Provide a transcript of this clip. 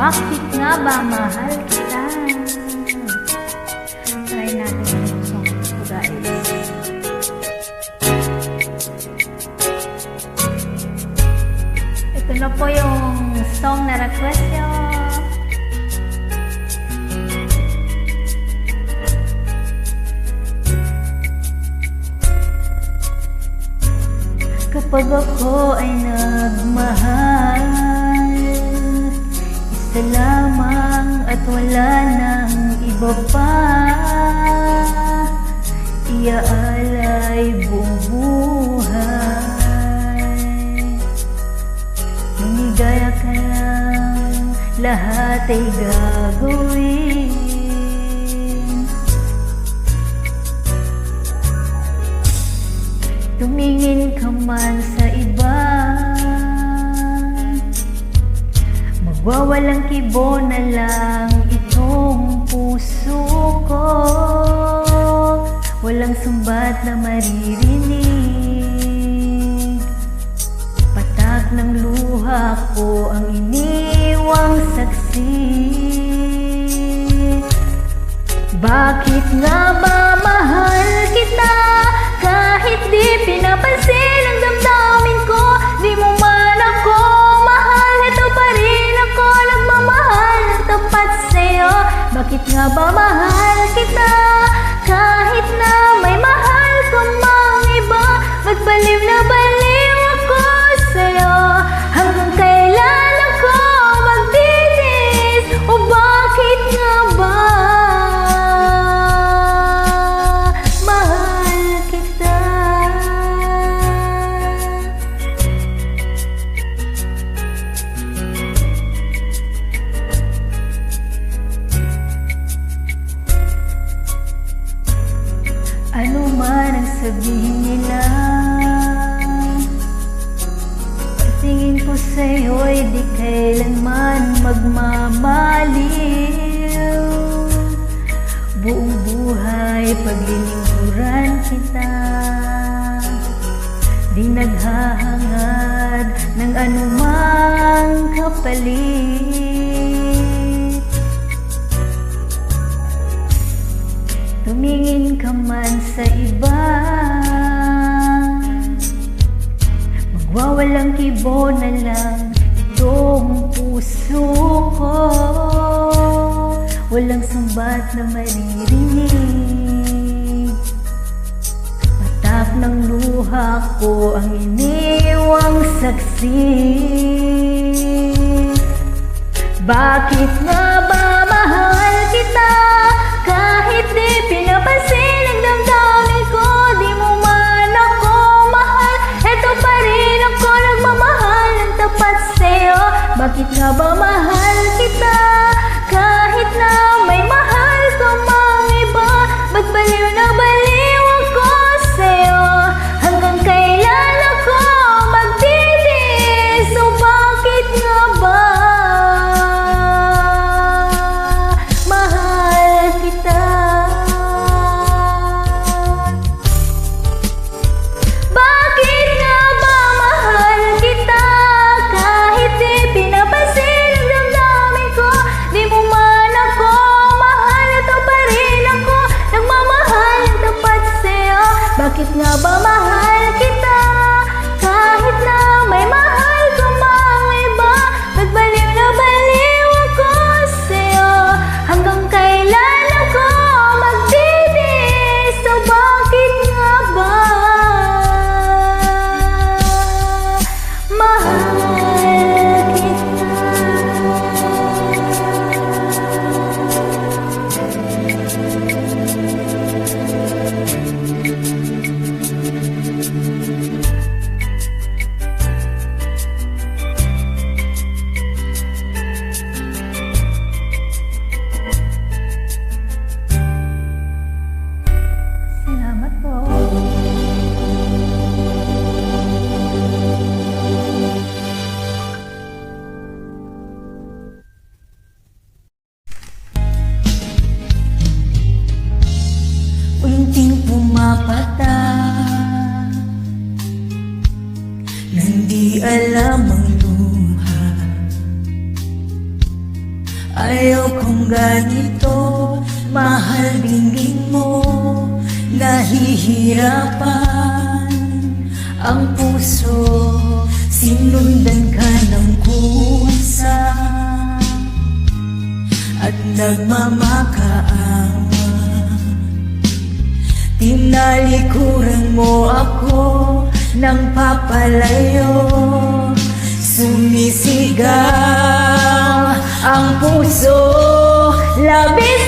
Bakit nga ba mahal kita? Try natin yung song ito, guys. Ito na po yung song na request nyo. Kapag ako ay nagmahal, isa lamang at wala nang iba pa, iaalay buong buhay. Lumigaya ka lang, lahat ay gagawin. Tumingin ka man sa iba, magwawalang kibo na lang itong puso ko. Walang sumbat na maririnig, patak ng luha ko ang iniwang saksi. Bakit nga ba mahal kita? Kahit di pinapansin ang damdamin ko, di mo man ako mahal, ito pa rin ako nagmamahal ng tapat sa'yo. Bakit nga ba mahal kita? Kahit na may mahal ka mang iba, magbaliw na baliw ako sa'yo. Hanggang kailan ako magtitis? O bakit nga ba ano man ang sabihin nila? Pagtingin ko sa'yo'y di kailanman magmamaliw. Buong buhay paglilingkuran kita, di naghahangad ng anumang kapalit. Tumingin ka man sa iba, magwawalang kibo na lang itong puso ko. Walang sumbat na maririnig, patak ng luha ko ang iniwang saksi. Bakit nga ba mahal kita? Kahit di pinapansin ang damdamin ko, di mo man ako mahal, eto pa rin ako nagmamahal ng tapat sa'yo. Bakit nga ba mahal kita? Kahit na may mahal ka mang iba, ba't baliw na baliw ako sa'yo? Hanggang kailan ako magtitis? O bakit nga ba Bakit nga ba mahal kita? Kahit na may mahal ka mang iba, magbaliw na baliw ako sa'yo. Hanggang kailan ako magtitis? So bakit nga ba mahal kita? Unting pumapata nang di alam ang luha, kang ganito, mahal dinggin mo, nahihirapan ang puso, sinundan ka ng kusa at nagmamakaawa. Tinalikuran mo ako ng papalayo, sumisigaw ang puso, labis